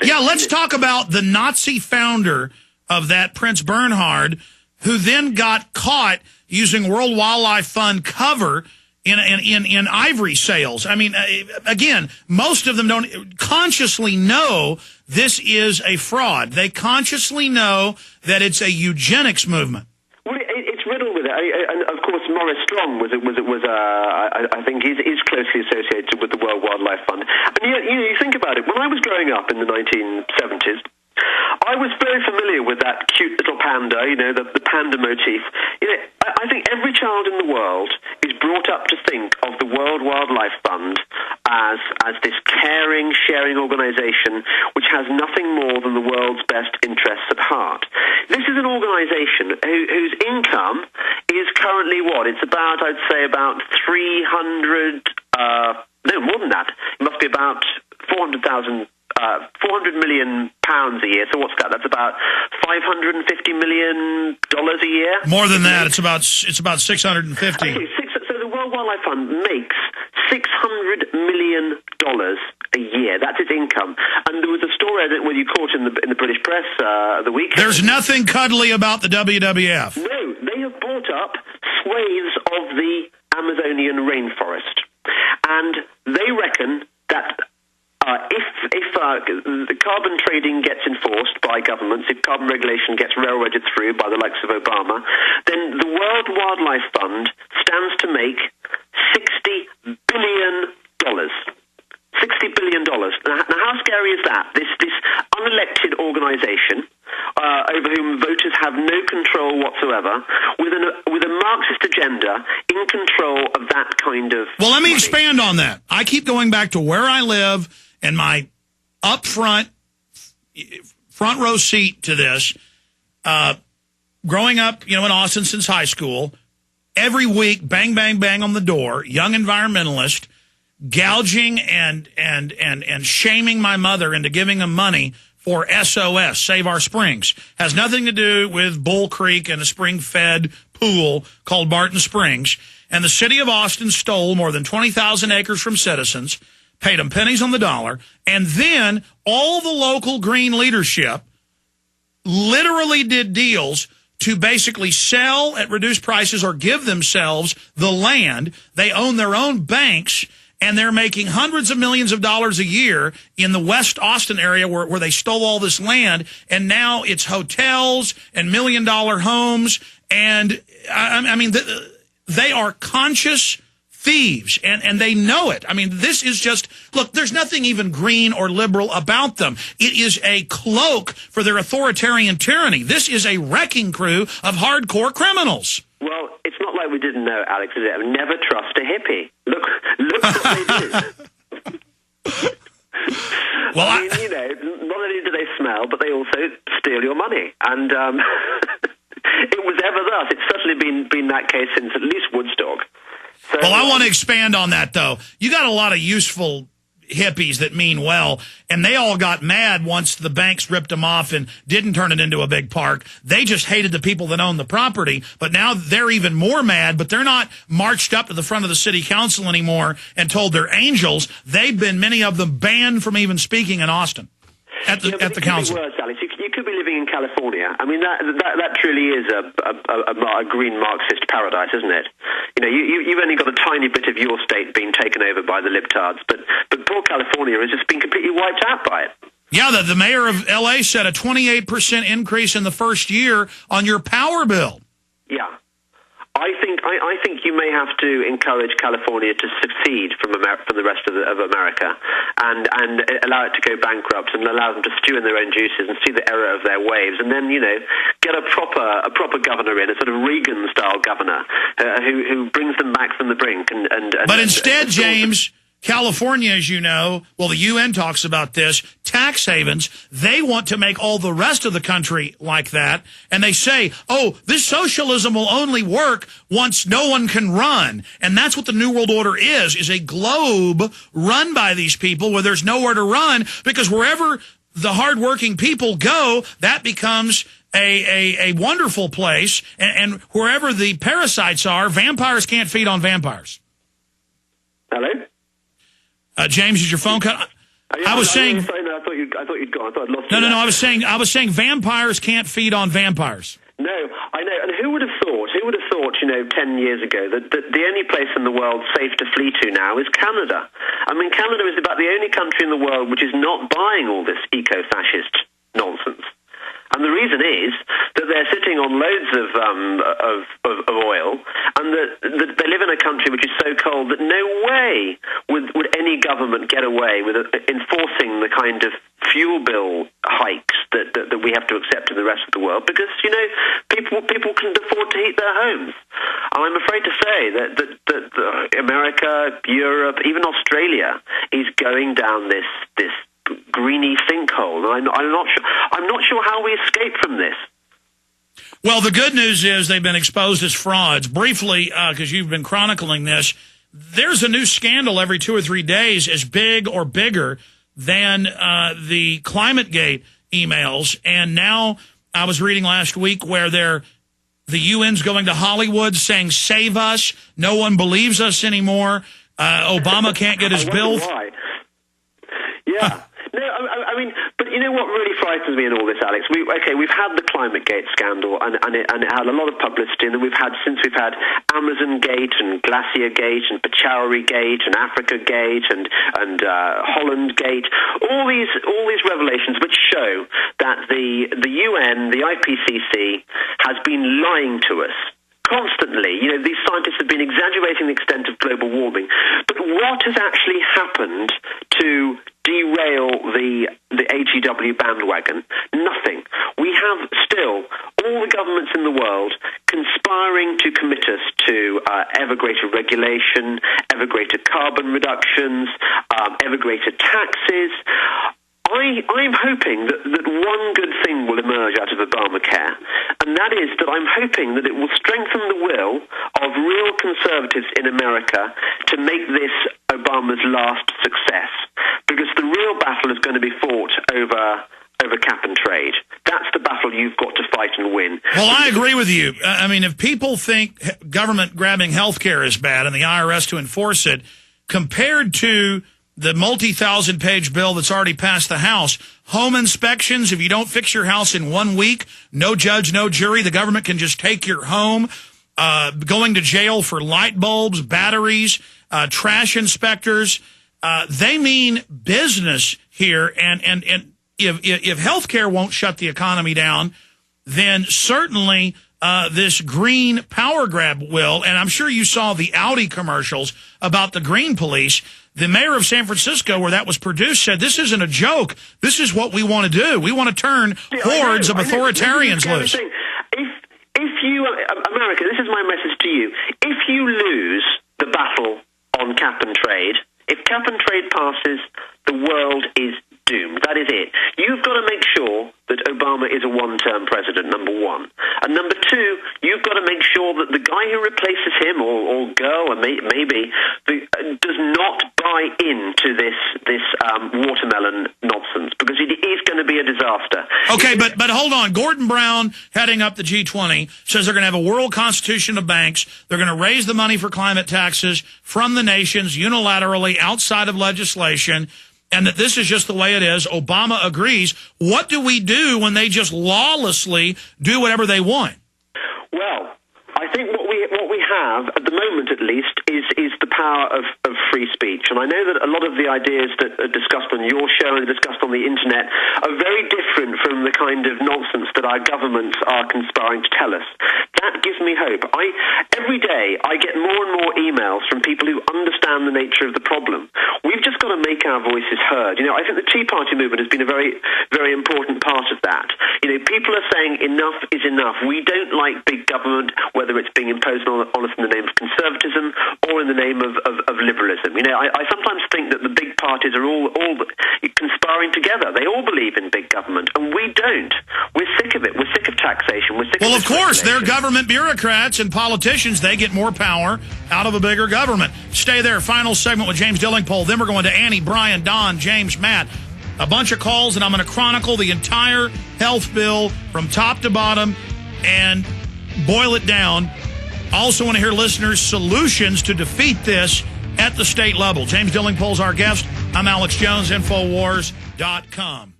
Yeah, let's talk about the Nazi founder of that, Prince Bernhard, who then got caught using World Wildlife Fund cover in ivory sales. I mean, again, most of them don't consciously know this is a fraud. They consciously know that it's a eugenics movement. Well, it's riddled with it. And of course, Maurice Strong I think is closely associated with the World Wildlife Fund. And you think about it. When I was growing up in the 1970s, I was very familiar with that cute little panda, the panda motif. I think every child in the world is brought up to think of the World Wildlife Fund as this caring, sharing organization which has nothing more than the world's best interests at heart. This is an organization whose income is currently what? It's about, I'd say, about 300, no, more than that. It must be about 400 million pounds a year. So what's that? That's about $550 million a year. More than that. It's about 650. Okay, so the World Wildlife Fund makes $600 million a year. That's its income. And there was a story, I don't know whether you caught in the British press the weekend. There's nothing cuddly about the WWF. No, they have bought up swathes of the Amazonian rainforest, and they reckon that if carbon trading gets enforced by governments, if carbon regulation gets railroaded through by the likes of Obama, then the World Wildlife Fund stands to make $60 billion. $60 billion. Now, how scary is that? This unelected organization, over whom voters have no control whatsoever, with a Marxist agenda in control of that kind of Well, let me money. expand on that. I keep going back to where I live and my front row seat to this. Growing up, in Austin since high school, every week, bang, bang, bang on the door, young environmentalist, gouging and shaming my mother into giving them money for SOS, Save Our Springs. Has nothing to do with Bull Creek and a spring-fed pool called Barton Springs. And the city of Austin stole more than 20,000 acres from citizens, paid them pennies on the dollar, and then all the local green leadership literally did deals to basically sell at reduced prices or give themselves the land. They own their own banks, and they're making hundreds of millions of dollars a year in the West Austin area where they stole all this land, and now it's hotels and million-dollar homes. And, I mean, they are conscious thieves, and they know it. I mean, this is just, look, there's nothing even green or liberal about them. It is a cloak for their authoritarian tyranny. This is a wrecking crew of hardcore criminals. Well, it's not like we didn't know, Alex, is it? Never trust a hippie. Look what they did. Well, I mean, not only do they smell, but they also steal your money. And it was ever thus. It's certainly been that case since at least Woodstock. So, well, I want to expand on that, though. You got a lot of useful hippies that mean well, and they all got mad once the banks ripped them off and didn't turn it into a big park. They just hated the people that owned the property, but now they're even more mad, but they're not marched up to the front of the city council anymore and told they're angels. They've been, many of them, banned from even speaking in Austin at the council. Worse, Alex. You could be living in California. I mean, that truly is a green Marxist paradise, isn't it? You've only got a tiny bit of your state being taken over by the libtards, but poor California has just been completely wiped out by it. Yeah, the mayor of L.A. said a 28% increase in the first year on your power bill. Yeah. I think you may have to encourage California to secede from the rest of America and allow it to go bankrupt and allow them to stew in their own juices and see the error of their waves, and then get a proper governor in, a sort of Reagan-style governor who brings them back from the brink. But instead, James, California, as you know, well, the UN talks about this, tax havens, they want to make all the rest of the country like that. And they say, oh, this socialism will only work once no one can run. And that's what the New World Order is a globe run by these people where there's nowhere to run, because wherever the hardworking people go, that becomes a wonderful place. And wherever the parasites are, vampires can't feed on vampires. Hello? James, is your phone cut? I was saying. Sorry, no, I thought you'd gone. I thought I'd lost you. No. I was saying vampires can't feed on vampires. No, I know. And who would have thought, 10 years ago, that the only place in the world safe to flee to now is Canada? I mean, Canada is about the only country in the world which is not buying all this eco-fascist nonsense. And the reason is that they're sitting on loads of oil, and that they live in a country which is so cold that no way would any government get away with enforcing the kind of fuel bill hikes that we have to accept in the rest of the world, because people can afford to heat their homes. And I'm afraid to say that America, Europe, even Australia is going down this greeny sinkhole. I'm not sure how we escape from this. Well, the good news is they've been exposed as frauds. Briefly, because you've been chronicling this, there's a new scandal every 2 or 3 days as big or bigger than the ClimateGate emails. And now I was reading last week where the UN's going to Hollywood saying, save us. No one believes us anymore. Obama can't get his bill. Why? Yeah. No, I mean, but you know what really frightens me in all this, Alex? We've had the ClimateGate scandal, and it had a lot of publicity, and then we've had Amazon Gate and Glacier Gate and Pachowri Gate and Africa Gate and Holland Gate, all these revelations which show that the UN, the IPCC, has been lying to us constantly. You know, these scientists have been exaggerating the extent of global warming. But what has actually happened to derail the HEW bandwagon? Nothing. We have still all the governments in the world conspiring to commit us to ever greater regulation, ever greater carbon reductions, ever greater taxes. I'm hoping that one good thing will emerge out of Obamacare, and that is that I'm hoping that it will strengthen the will of real conservatives in America to make this Obama's last success, because the real battle is going to be fought over cap and trade. That's the battle you've got to fight and win. Well, I agree with you. I mean, if people think government grabbing health care is bad and the IRS to enforce it, compared to the multi-thousand-page bill that's already passed the House, home inspections, if you don't fix your house in 1 week, no judge, no jury, the government can just take your home, going to jail for light bulbs, batteries, trash inspectors. They mean business here, and if health care won't shut the economy down, then certainly this green power grab will. And I'm sure you saw the Audi commercials about the green police. The mayor of San Francisco, where that was produced, said, this isn't a joke. This is what we want to do. We want to turn hordes of authoritarians loose. If you, America, this is my message to you. If you lose the battle on cap and trade, if cap and trade passes, the world is doomed. That is it. You've got to make sure that Obama is a one-term president, number one. And number two, you've got to make sure that the guy who replaces him, or girl, or maybe, does not buy into this watermelon nonsense, because it is going to be a disaster. Okay, but hold on. Gordon Brown, heading up the G20, says they're going to have a world constitution of banks. They're going to raise the money for climate taxes from the nations unilaterally outside of legislation, and that this is just the way it is. Obama agrees. What do we do when they just lawlessly do whatever they want? Well, I think what we have, at the moment at least, is the power of free speech. And I know that a lot of the ideas that are discussed on your show and discussed on the internet are very different from the kind of nonsense that our governments are conspiring to tell us. That gives me hope. Every day I get more and more emails from people who understand the nature of the problem. We've just got to make our voices heard. You know, I think the Tea Party movement has been a very, very important part of that. You know, people are saying enough is enough. We don't like big government, whether it's being imposed on us in the name of conservatism or in the name of liberalism. You know, I sometimes think that the big parties are all conspiring together. They all believe in big government, and we don't. We're sick of it. We're sick of taxation. We're sick of of course, they're government bureaucrats and politicians. They get more power out of a bigger government. Stay there. Final segment with James Delingpole. Then we're going to Annie, Brian, Don, James, Matt. A bunch of calls, and I'm going to chronicle the entire health bill from top to bottom and boil it down. I also want to hear listeners' solutions to defeat this at the state level. James Delingpole's our guest. I'm Alex Jones, Infowars.com.